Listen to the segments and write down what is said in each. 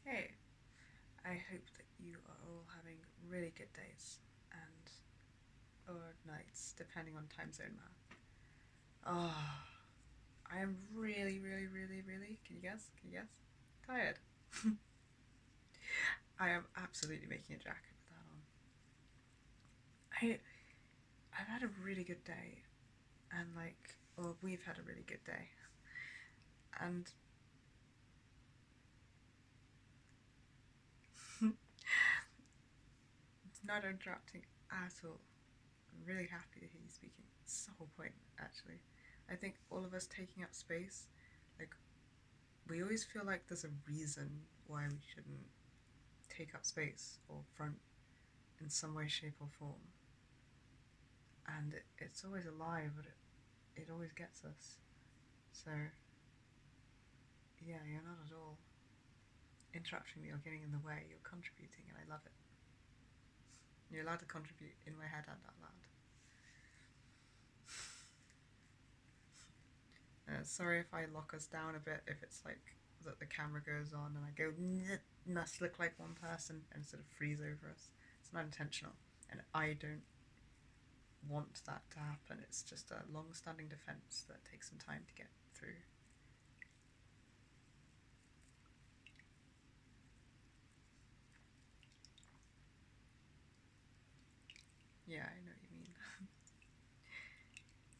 Hey, I hope that you are all having really good days and or nights, depending on time zone math. Oh, I am really, really, really, really. Can you guess? Can you guess? Tired. I am absolutely making a jacket with that on. I I've had a really good day, and or we've had a really good day, and it's not interrupting at all. I'm really happy to hear you speaking. It's the whole point, actually. I think all of us taking up space, like we always feel like there's a reason why we shouldn't take up space or front in some way, shape, or form. And it's always a lie, but it always gets us. So, yeah, you're not at all interrupting me or getting in the way. You're contributing, and I love it. You're allowed to contribute in my head and out loud. Sorry if I lock us down a bit, if it's like that the camera goes on and I go, must look like one person and sort of freeze over us. It's not intentional. And I don't want that to happen. It's just a long standing defense that takes some time to get through. Yeah, I know what you mean.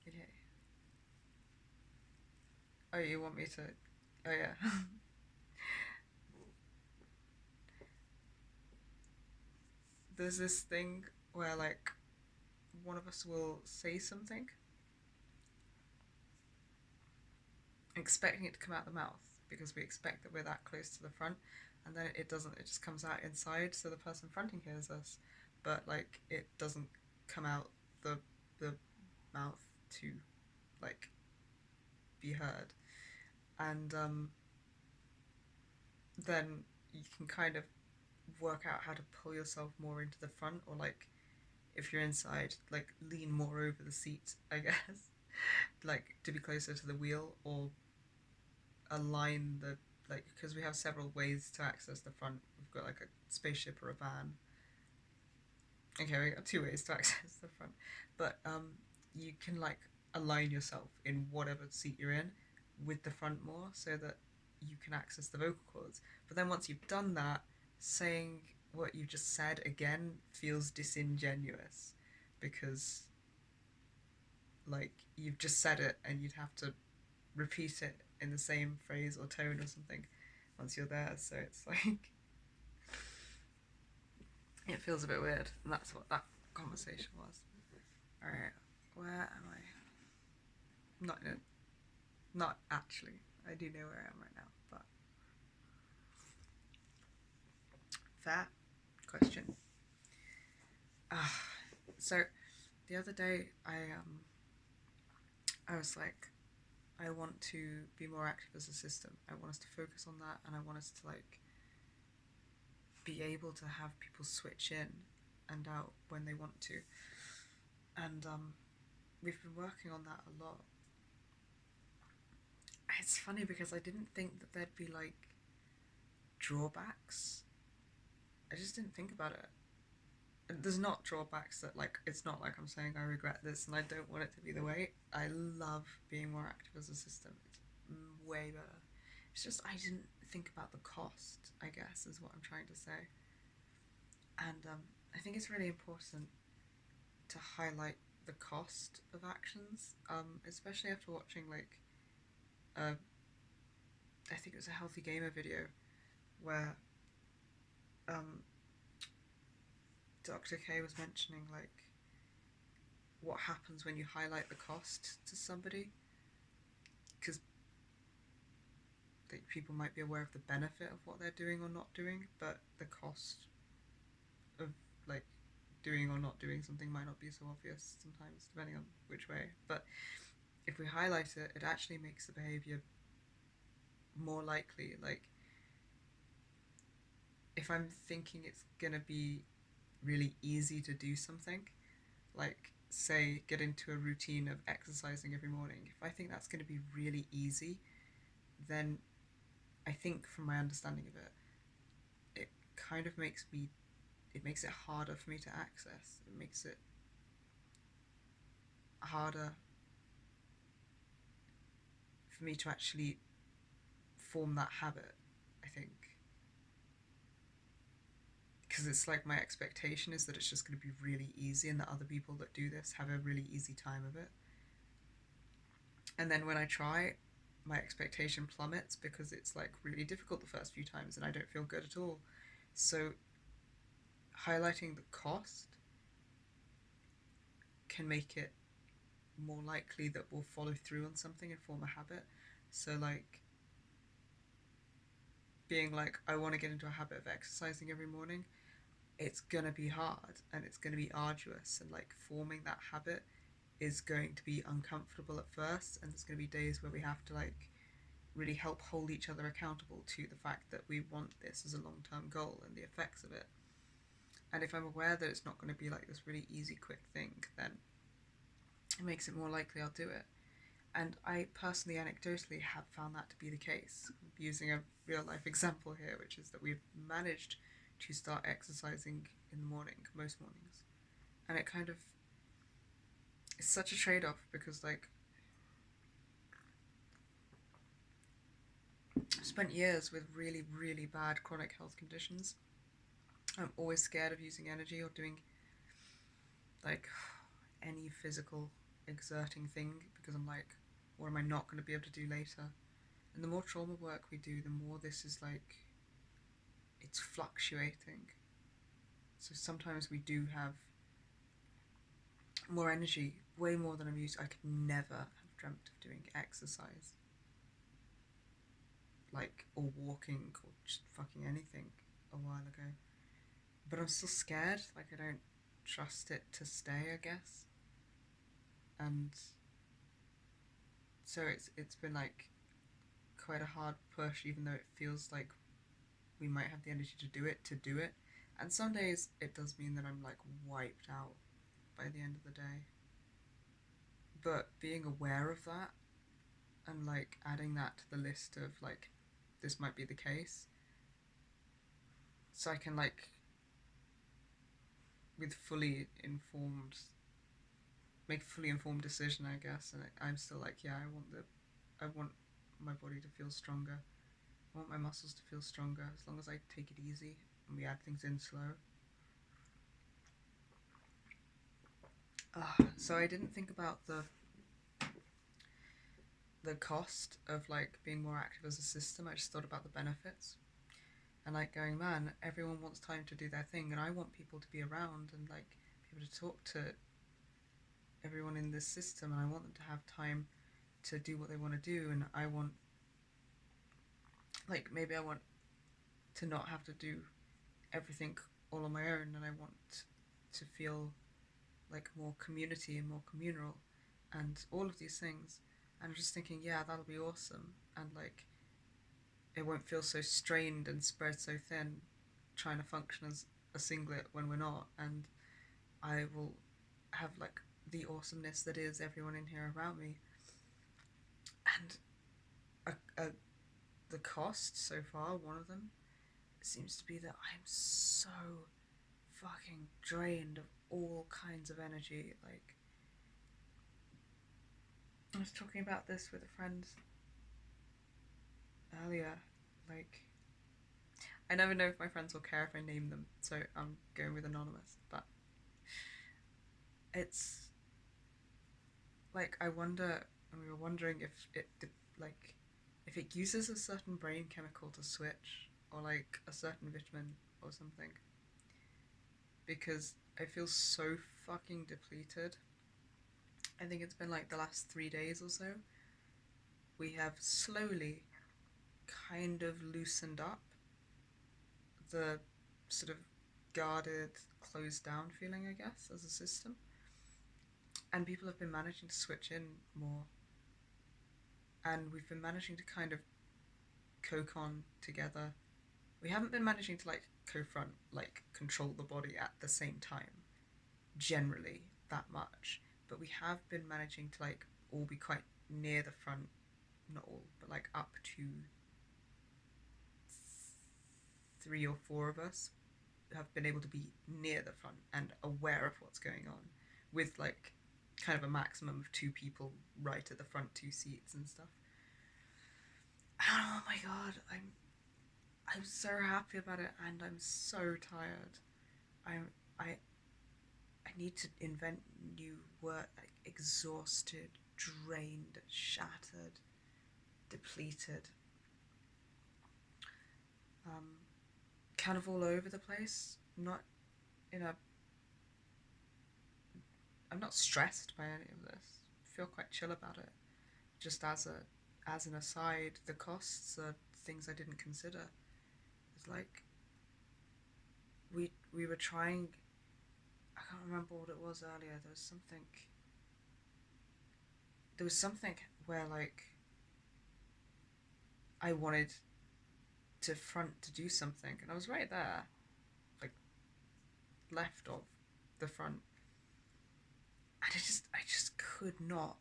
Okay. Oh, you want me to? Oh, yeah. There's this thing where, like, one of us will say something, expecting it to come out the mouth because we expect that we're that close to the front, and then it doesn't. It just comes out inside, so the person fronting hears us, but like it doesn't come out the mouth to like be heard, and then you can kind of work out how to pull yourself more into the front, or like if you're inside, like lean more over the seat, I guess, like to be closer to the wheel, or align the like because we have several ways to access the front. We've got like a spaceship or a van. Okay, we got two ways to access the front, but you can like align yourself in whatever seat you're in with the front more so that you can access the vocal cords. But then once you've done that, saying what you just said again feels disingenuous because like you've just said it and you'd have to repeat it in the same phrase or tone or something once you're there. So it's like it feels a bit weird, and that's what that conversation was. All right, where am I? Not in, not actually. I do know where I am right now, but fair question. Ah, so the other day I was like, I want to be more active as a system. I want us to focus on that, and I want us to like be able to have people switch in and out when they want to. And we've been working on that a lot. It's funny because I didn't think that there'd be like drawbacks. I just didn't think about it. There's not drawbacks that like it's not like I'm saying I regret this and I don't want it to be the way. I love being more active as a system. It's way better. It's just I didn't think about the cost, I guess, is what I'm trying to say. And I think it's really important to highlight the cost of actions, especially after watching like uh, I think it was a healthy gamer video where um, Dr. K was mentioning like what happens when you highlight the cost to somebody because people might be aware of the benefit of what they're doing or not doing, but the cost of like doing or not doing something might not be so obvious sometimes, depending on which way. But if we highlight it, it actually makes the behavior more likely. Like if I'm thinking it's gonna be really easy to do something, like say get into a routine of exercising every morning, if I think that's going to be really easy, then I think from my understanding of it, kind of makes me it makes it harder for me to access. It makes it harder for me to actually form that habit, I think. Because it's like my expectation is that it's just going to be really easy and that other people that do this have a really easy time of it. And then when I try, my expectation plummets because it's like really difficult the first few times and I don't feel good at all. So highlighting the cost can make it more likely that we'll follow through on something and form a habit. So like being like, I want to get into a habit of exercising every morning, it's gonna be hard and it's gonna be arduous, and like forming that habit is going to be uncomfortable at first, and there's gonna be days where we have to like really help hold each other accountable to the fact that we want this as a long-term goal and the effects of it. And if I'm aware that it's not going to be like this really easy quick thing, then it makes it more likely I'll do it. And I personally, anecdotally, have found that to be the case. I'm using a real life example here, which is that we've managed to start exercising in the morning, most mornings. And it kind of, it's such a trade off because, like, I've spent years with really, really bad chronic health conditions. I'm always scared of using energy or doing, like, any physical exerting thing because I'm like, what am I not going to be able to do later? And the more trauma work we do, the more this is like, it's fluctuating. So sometimes we do have more energy, way more than I'm used to. I could never have dreamt of doing exercise, like, or walking, or just fucking anything a while ago. But I'm still scared, like, I don't trust it to stay, I guess. And so it's been like quite a hard push, even though it feels like we might have the energy to do it. And some days it does mean that I'm like wiped out by the end of the day. But being aware of that and like adding that to the list of like, this might be the case, so I can like, with fully informed, make a fully informed decision, I guess. And I'm still like, yeah, I want my body to feel stronger. I want my muscles to feel stronger as long as I take it easy and we add things in slow. So I didn't think about the cost of like being more active as a system. I just thought about the benefits and like going, man, everyone wants time to do their thing, and I want people to be around and like be able to talk to everyone in this system, and I want them to have time to do what they want to do, and I want, like, maybe I want to not have to do everything all on my own, and I want to feel like more community and more communal and all of these things. And I'm just thinking, yeah, that'll be awesome. And like, it won't feel so strained and spread so thin trying to function as a singlet when we're not. And I will have like the awesomeness that is everyone in here around me. And the cost so far, one of them, seems to be that I'm so fucking drained of all kinds of energy. Like, I was talking about this with a friend earlier. Like, I never know if my friends will care if I name them, so I'm going with anonymous. But it's like, I wonder, and we were wondering if it like, if it uses a certain brain chemical to switch, or like a certain vitamin or something, because I feel so fucking depleted. I think it's been like the last 3 days or so. We have slowly kind of loosened up the sort of guarded, closed down feeling, I guess, as a system. And people have been managing to switch in more. And we've been managing to kind of co-con together. We haven't been managing to like co-front, like control the body at the same time, generally, that much. But we have been managing to like all be quite near the front, not all, but like up to three or four of us have been able to be near the front and aware of what's going on, with like kind of a maximum of two people right at the front two seats and stuff. Oh my god, I'm so happy about it, and I'm so tired. I'm I I need to invent new work. Like exhausted, drained, shattered, depleted, um, kind of all over the place. Not in a. I'm not stressed by any of this. I feel quite chill about it. Just as an aside, the costs are things I didn't consider. It's like we were trying. I can't remember what it was earlier. There was something where like I wanted to front to do something, and I was right there, like left of the front, and I just could not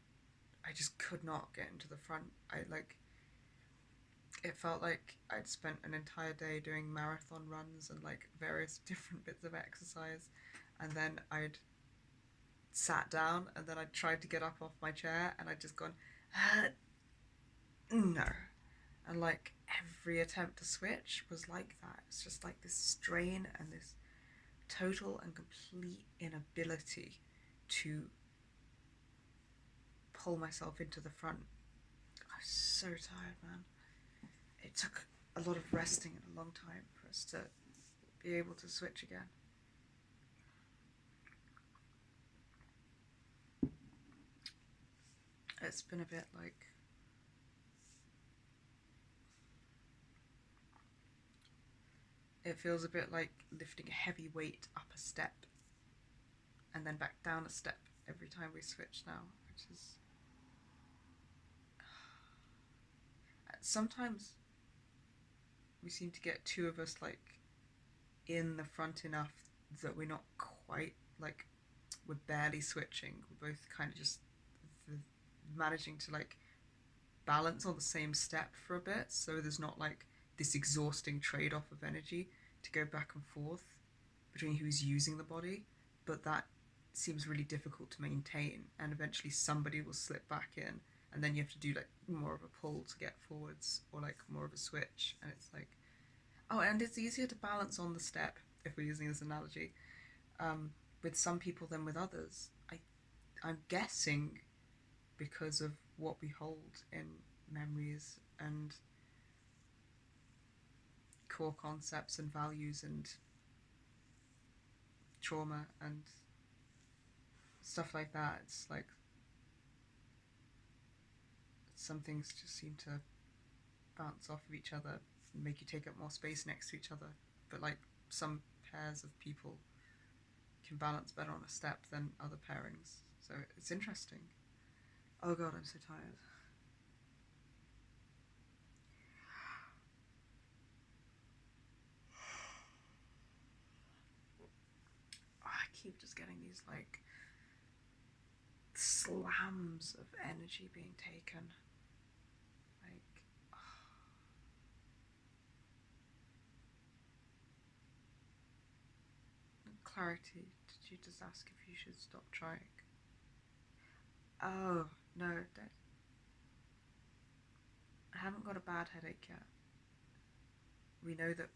get into the front. I like it felt like I'd spent an entire day doing marathon runs and like various different bits of exercise, and then I'd sat down, and then I'd tried to get up off my chair, and I'd just gone, no, and like every attempt to switch was like that. It's just like this strain and this total and complete inability to pull myself into the front. I was so tired, man. It took a lot of resting and a long time for us to be able to switch again. It's been a bit like it feels a bit like lifting a heavy weight up a step and then back down a step every time we switch now, which is sometimes we seem to get two of us like in the front enough that we're not quite like we're barely switching. We're both kind of just managing to like balance on the same step for a bit, so there's not like this exhausting trade-off of energy to go back and forth between who's using the body. But that seems really difficult to maintain, and eventually somebody will slip back in, and then you have to do like more of a pull to get forwards, or like more of a switch, and it's like, oh, and it's easier to balance on the step if we're using this analogy, um, with some people than with others. I'm guessing because of what we hold in memories and core concepts and values and trauma and stuff like that. It's like some things just seem to bounce off of each other and make you take up more space next to each other. But like some pairs of people can balance better on a step than other pairings. So it's interesting. Oh god, I'm so tired. Oh, I keep just getting these like slams of energy being taken. Like, clarity. Did you just ask if you should stop trying? Oh, no, don't. I haven't got a bad headache yet. We know that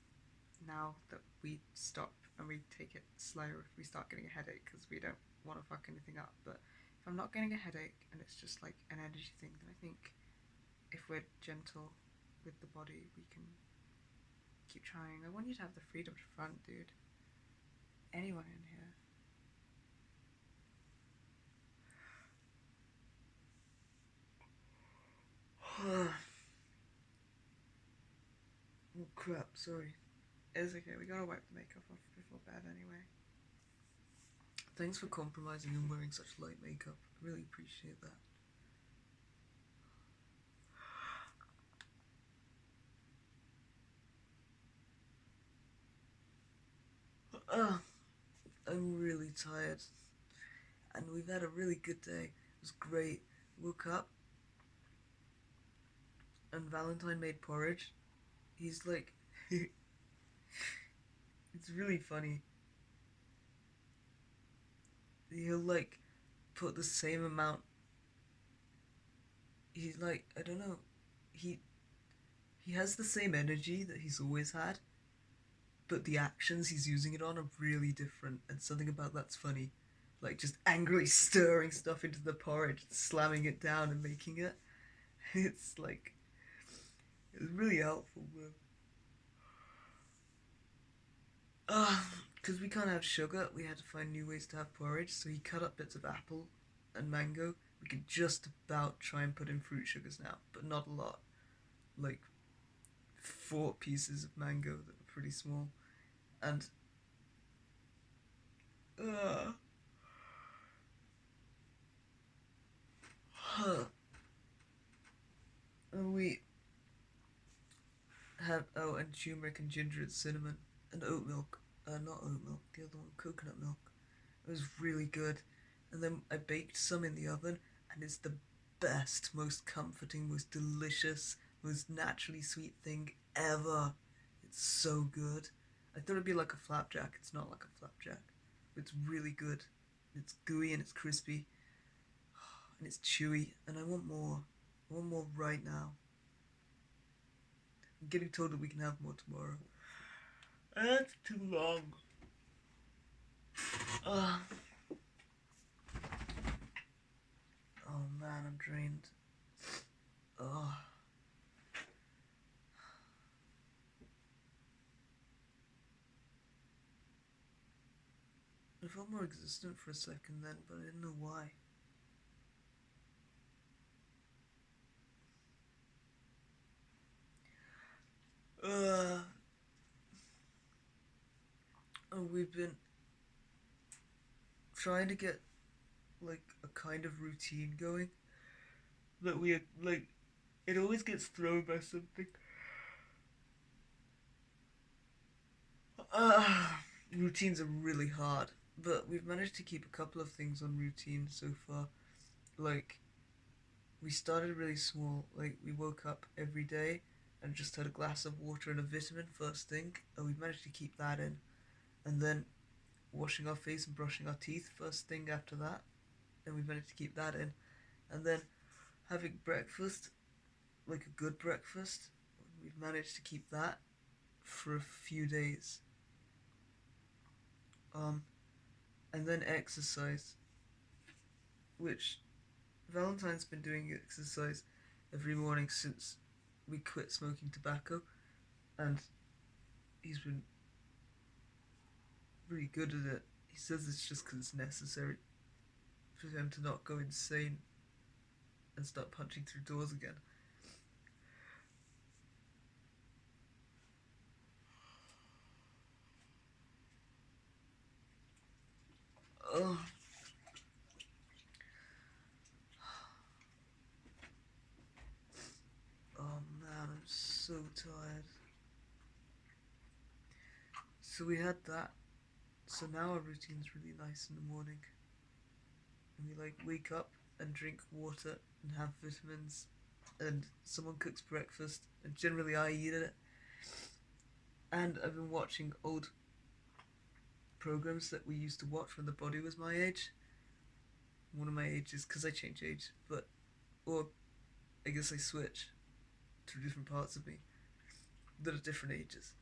now that we stop and we take it slow if we start getting a headache because we don't want to fuck anything up. But if I'm not getting a headache and it's just like an energy thing, then I think if we're gentle with the body, we can keep trying. I want you to have the freedom to front, dude. Anyone in here. Oh crap, sorry. It's okay, we gotta wipe the makeup off before bed anyway. Thanks for compromising and wearing such light makeup. I really appreciate that. I'm really tired. And we've had a really good day. It was great. Woke up and Valentine made porridge. He's like It's really funny. He'll like put the same amount. He's like, I don't know. He he has the same energy that he's always had, but the actions he's using it on are really different, and something about that's funny. Like just angrily stirring stuff into the porridge, slamming it down and making it. It's like it's really helpful. Because we can't have sugar, we had to find new ways to have porridge. So he cut up bits of apple and mango. We could just about try and put in fruit sugars now, but not a lot. Like four pieces of mango that are pretty small, and uh, we have and turmeric and ginger and cinnamon and oat milk. Not oat milk, the other one, coconut milk. It was really good. And then I baked some in the oven, and it's the best, most comforting, most delicious, most naturally sweet thing ever. It's so good. I thought it'd be like a flapjack. It's not like a flapjack. It's really good. It's gooey and it's crispy and it's chewy, and I want more. I want more right now. I'm getting told that we can have more tomorrow. That's too long. Uh, oh man, I'm drained. Oh. I felt more existent for a second then, but I didn't know why. Uh, we've been trying to get like a kind of routine going that we like. It always gets thrown by something. Uh, Routines are really hard, but we've managed to keep a couple of things on routine so far. Like we started really small. Like we woke up every day and just had a glass of water and a vitamin first thing, and we managed to keep that in. And then washing our face and brushing our teeth first thing after that, and we managed to keep that in. And then having breakfast, like a good breakfast, we've managed to keep that for a few days. Um, and then exercise, which Valentine's been doing exercise every morning since we quit smoking tobacco, and he's been really good at it. He says it's just because it's necessary for him to not go insane and start punching through doors again. Oh, oh man, I'm so tired. So we had that. So now our routine's really nice in the morning. And we like wake up and drink water and have vitamins, and someone cooks breakfast, and generally I eat it. And I've been watching old programs that we used to watch when the body was my age. One of my ages, because I change age, but or I guess I switch to different parts of me that are different ages.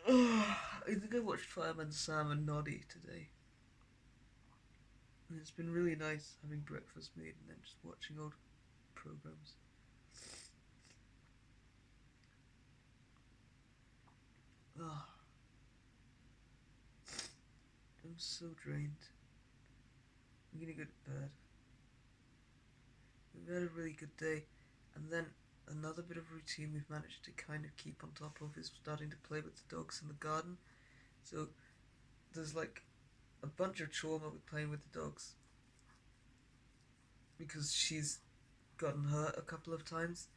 I think I watched Fireman Sam and Noddy today. And it's been really nice having breakfast made and then just watching old programs. Oh, I'm so drained. I'm gonna go to bed. We've had a really good day, and then another bit of routine we've managed to kind of keep on top of is starting to play with the dogs in the garden. So there's like a bunch of trauma with playing with the dogs because she's gotten hurt a couple of times.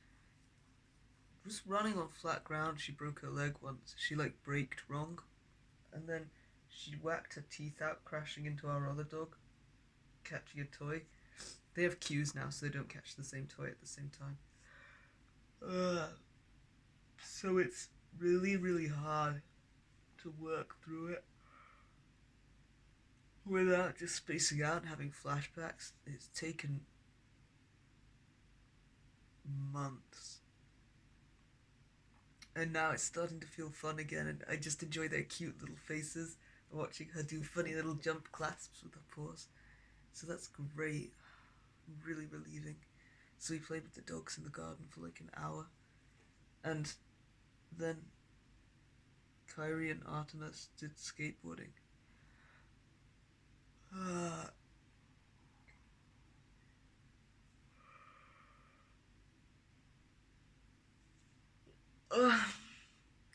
Just running on flat ground, she broke her leg once. She like braked wrong, and then she whacked her teeth out, crashing into our other dog, catching a toy. They have cues now, so they don't catch the same toy at the same time. Uh, so it's really, really hard to work through it without just spacing out and having flashbacks. It's taken months. And now it's starting to feel fun again, and I just enjoy their cute little faces, watching her do funny little jump clasps with her paws. So that's great. Really relieving. So we played with the dogs in the garden for like an hour, and then Kairi and Artemis did skateboarding. Uh, uh,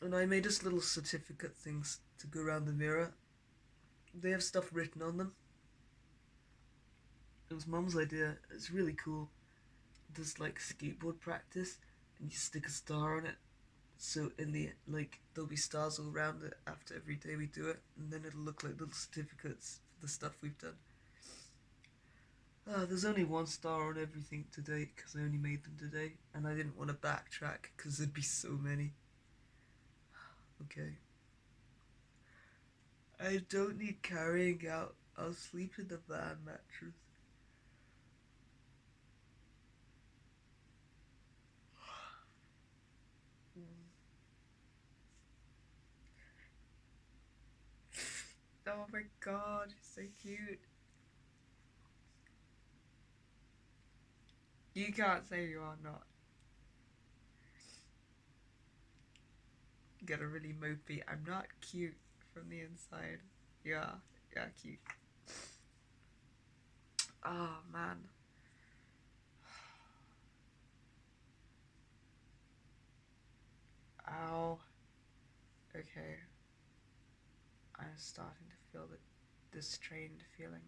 and I made us little certificate things to go around the mirror. They have stuff written on them. It was Mum's idea. It's really cool. There's like skateboard practice, and you stick a star on it. So in the like, there'll be stars all around it after every day we do it, and then it'll look like little certificates for the stuff we've done. There's only one star on everything today because I only made them today, and I didn't want to backtrack because there'd be so many. Okay. I don't need carrying out. I'll sleep in the van mattress. Oh my god, you're so cute. You can't say you are not. Get a really mopey. I'm not cute from the inside. Yeah, yeah, cute. Oh man. Ow. Okay. I'm starting to feel the strained feeling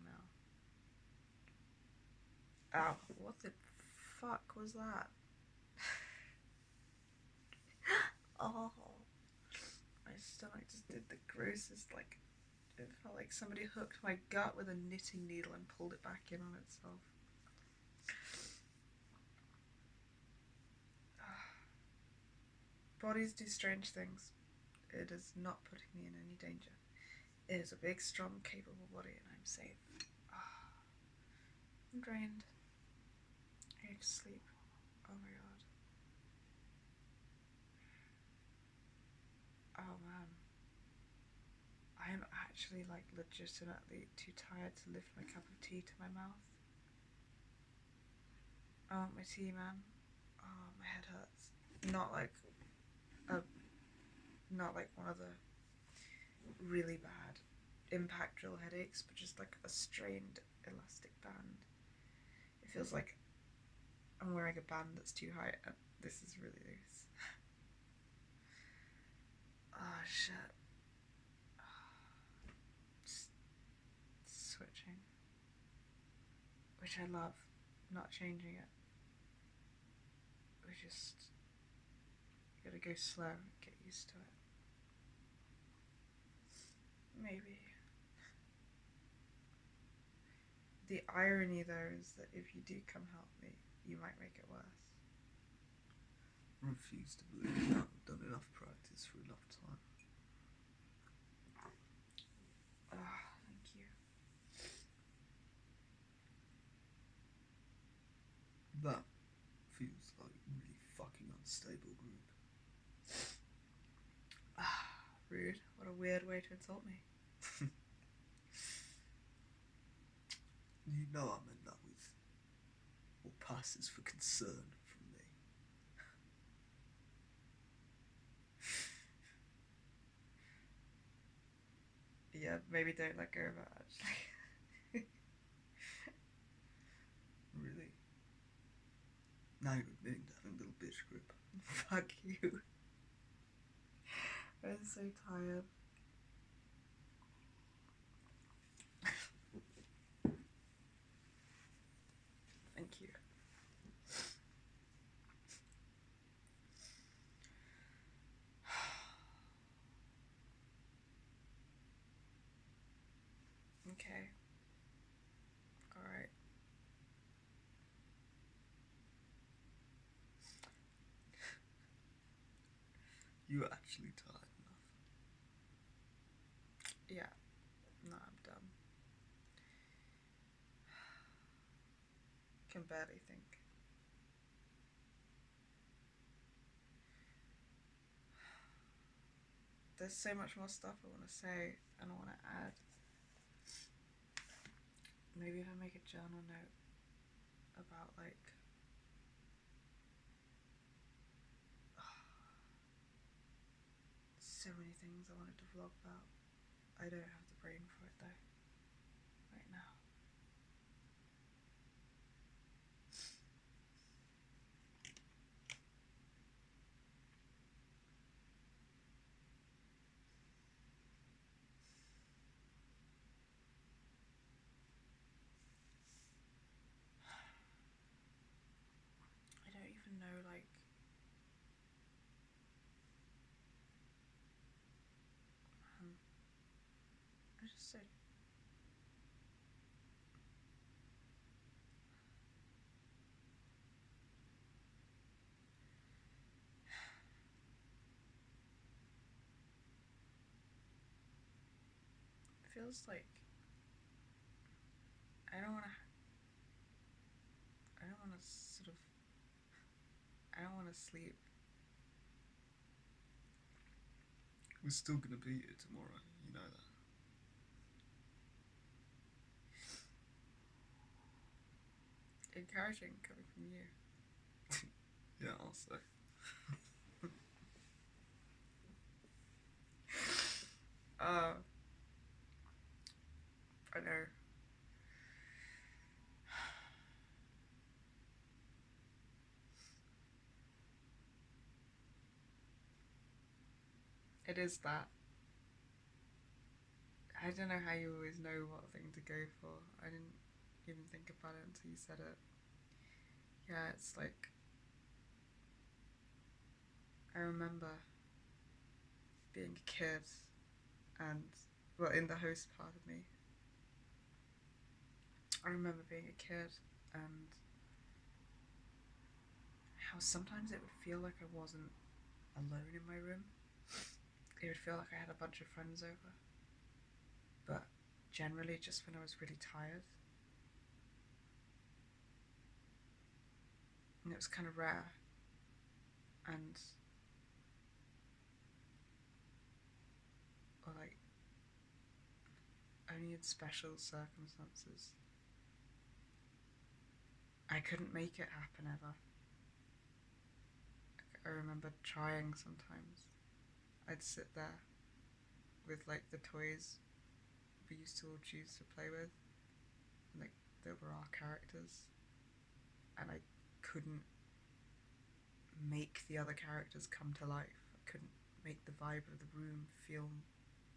now. Ow. What the fuck was that? Oh. My stomach just did the grossest, like, it felt like somebody hooked my gut with a knitting needle and pulled it back in on itself. Bodies do strange things. It is not putting me in any danger. It is a big, strong, capable body, and I'm safe. I'm drained. I need to sleep. Oh my god. Oh man. I am actually like legitimately too tired to lift my cup of tea to my mouth. I want my tea, man. Oh, my head hurts. Not like a, not like one of the really bad impact drill headaches, but just like a strained elastic band. It feels like I'm wearing a band that's too high, and this is really loose. Oh shit. Just switching, which I love. Not changing it. We just gotta go slow and get used to it. Maybe. The irony though is that if you do come help me, you might make it worse. I refuse to believe that I've done enough practice for enough time. Thank you. That feels like really fucking unstable group. Rude. What a weird way to insult me. You know I meant that with what passes for concern from me. Yeah, maybe don't let go of it actually. Really? Now you're admitting to having a little bitch grip. Fuck you. I'm so tired. Thank you. Okay. Alright. You actually tired enough. Yeah, no, I'm done. Can barely think. There's so much more stuff I want to say and I want to add. Maybe if I make a journal note about like so many things I wanted to vlog about. I don't have the brain for it though, right now. I don't even know, like, I just said, it feels like I don't want to, I don't want to sort of, I don't want to sleep. We're still gonna be here tomorrow, you know that. Encouraging coming from you. Yeah, I'll say. Uh, I know. It is that. I don't know how you always know what thing to go for. I didn't even think about it until you said it. Yeah, it's like I remember being a kid and, well, in the host part of me, I remember being a kid and how sometimes it would feel like I wasn't alone in my room. It would feel like I had a bunch of friends over, but generally just when I was really tired. And it was kind of rare. And, or like, only in special circumstances. I couldn't make it happen ever. I remember trying sometimes. I'd sit there with like the toys we used to all choose to play with, and like that were our characters, and I couldn't make the other characters come to life. I couldn't make the vibe of the room feel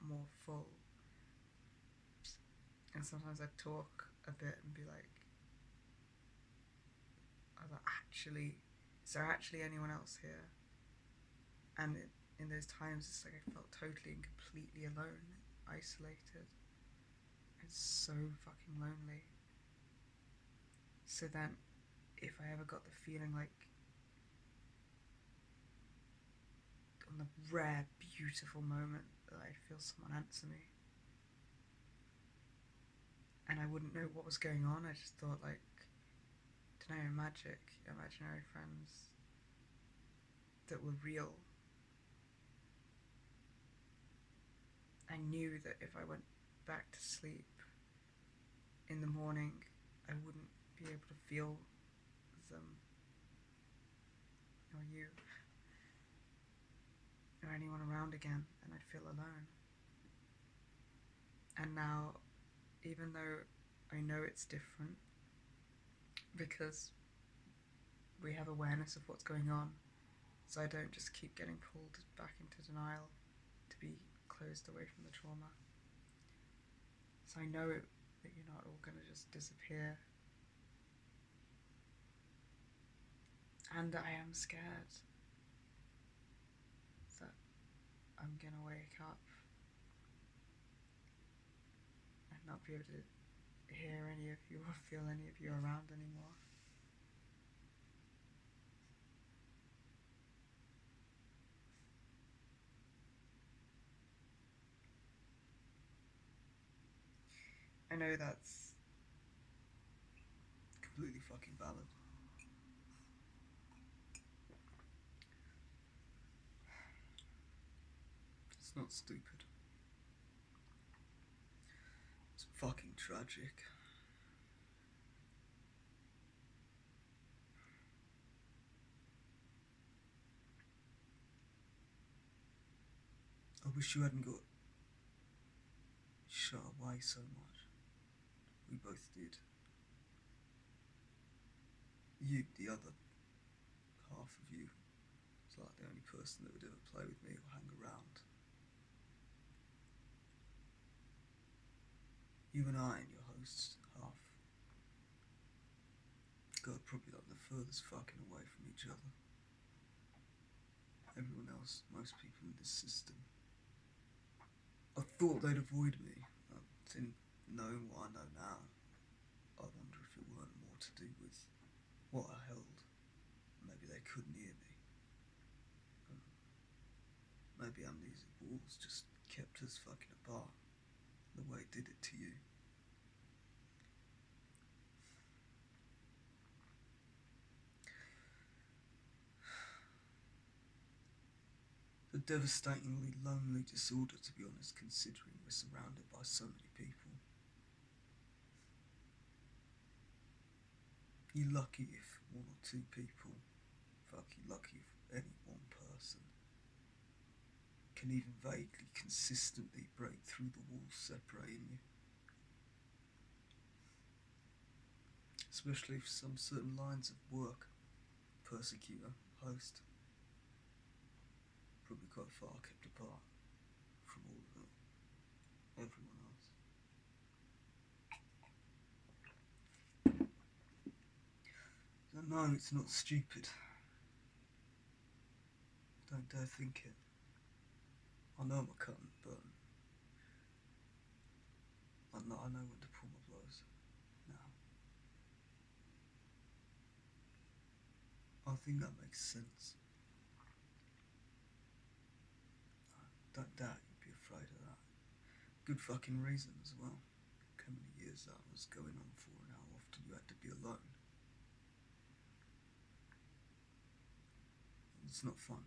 more full. And sometimes I'd talk a bit and be like, "Are there actually, is there actually anyone else here?" And in those times, it's like I felt totally and completely alone, isolated. It's so fucking lonely. So then, if I ever got the feeling like, on the rare, beautiful moment that I'd feel someone answer me, and I wouldn't know what was going on, I just thought like, I don't know, magic, imaginary friends that were real. I knew that if I went back to sleep in the morning, I wouldn't be able to feel them, or you, or anyone around again, and I'd feel alone. And now, even though I know it's different, because we have awareness of what's going on, so I don't just keep getting pulled back into denial to be closed away from the trauma. So I know that you're not all going to just disappear. And I am scared that I'm going to wake up and not be able to hear any of you or feel any of you around anymore. know that's completely fucking valid. It's not stupid. It's fucking tragic. I wish you hadn't got shut away so much. We both did. You, the other half of you, was like the only person that would ever play with me or hang around. You and I and your host's half got probably like the furthest fucking away from each other. Everyone else, most people in this system, I thought they'd avoid me. I didn't know what I know now. I wonder if it weren't more to do with what I held. Maybe they couldn't hear me. Maybe amnesic walls just kept us fucking apart the way it did it to you. A devastatingly lonely disorder, to be honest, considering we're surrounded by so many people. You're lucky if one or two people, fuck, you're lucky if any one person can even vaguely, consistently break through the walls separating you. Especially if some certain lines of work, persecutor, host, probably quite far kept apart from all of it, everyone else. So no, it's not stupid. Don't dare think it. I know I'm a cunt, but I know when to pull my blows now. I think that makes sense. Don't doubt you'd be afraid of that. Good fucking reason as well. How many years that was going on for and how often you had to be alone. It's not fun.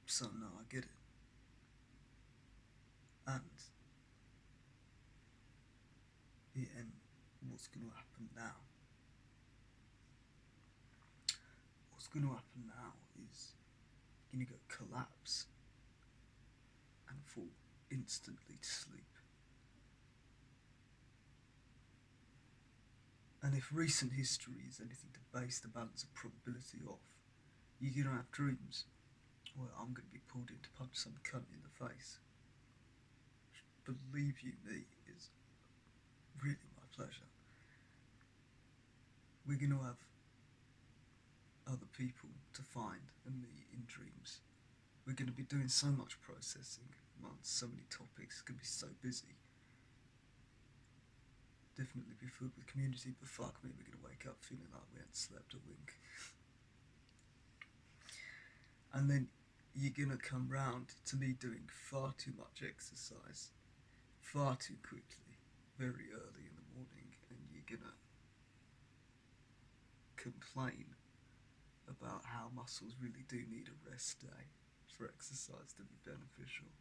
So no, I get it. And what's going to happen now? What's going to happen now is you're going to go collapse and fall instantly to sleep. And if recent history is anything to base the balance of probability off, you're going to have dreams. Well, I'm going to be pulled in to punch some cunt in the face. Believe you me, is really my pleasure. We're going to have other people to find and meet in dreams. We're going to be doing so much processing amongst so many topics. It's going to be so busy. Definitely be filled with community, but fuck me, we're going to wake up feeling like we hadn't slept a wink. And then you're going to come round to me doing far too much exercise, far too quickly, very early in the morning, and you're going to complain about how muscles really do need a rest day for exercise to be beneficial.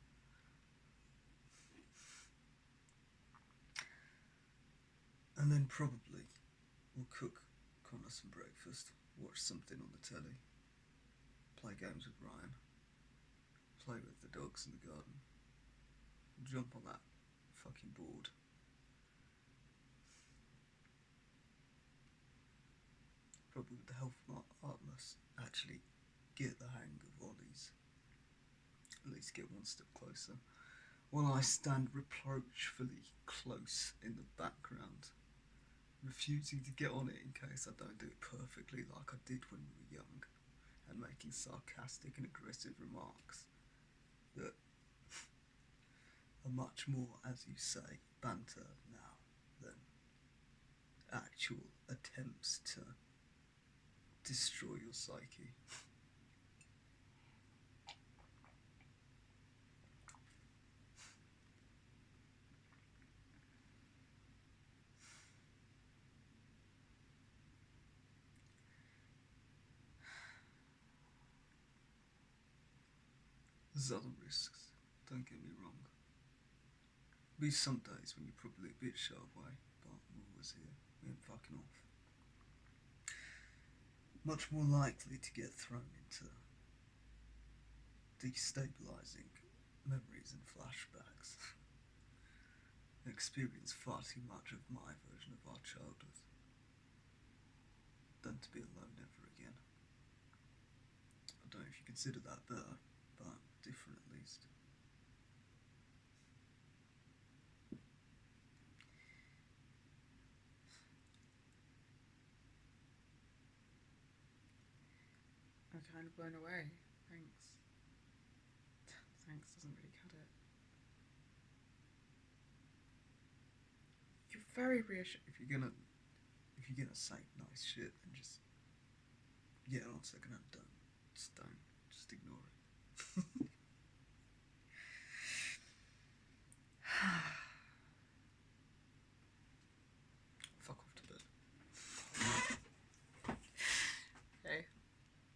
And then probably we'll cook Connor some breakfast, watch something on the telly, play games with Ryan, play with the dogs in the garden, jump on that fucking board. Probably with the help of my Atlas, actually get the hang of Ollie's. At least get one step closer. While I stand reproachfully close in the background, refusing to get on it in case I don't do it perfectly like I did when we were young, and making sarcastic and aggressive remarks that are much more, as you say, banter now than actual attempts to destroy your psyche. There's other risks, don't get me wrong. Be some days when you're probably a bit shut away, but we're always here. We ain't fucking off. Much more likely to get thrown into destabilizing memories and flashbacks. Experience far too much of my version of our childhood than to be alone ever again. I don't know if you consider that better, but different at least. I'm kind of blown away. Thanks. Thanks doesn't really cut it. You're very reassuring. If you're gonna say nice shit, then just on second hand, don't. Just don't. Just ignore it.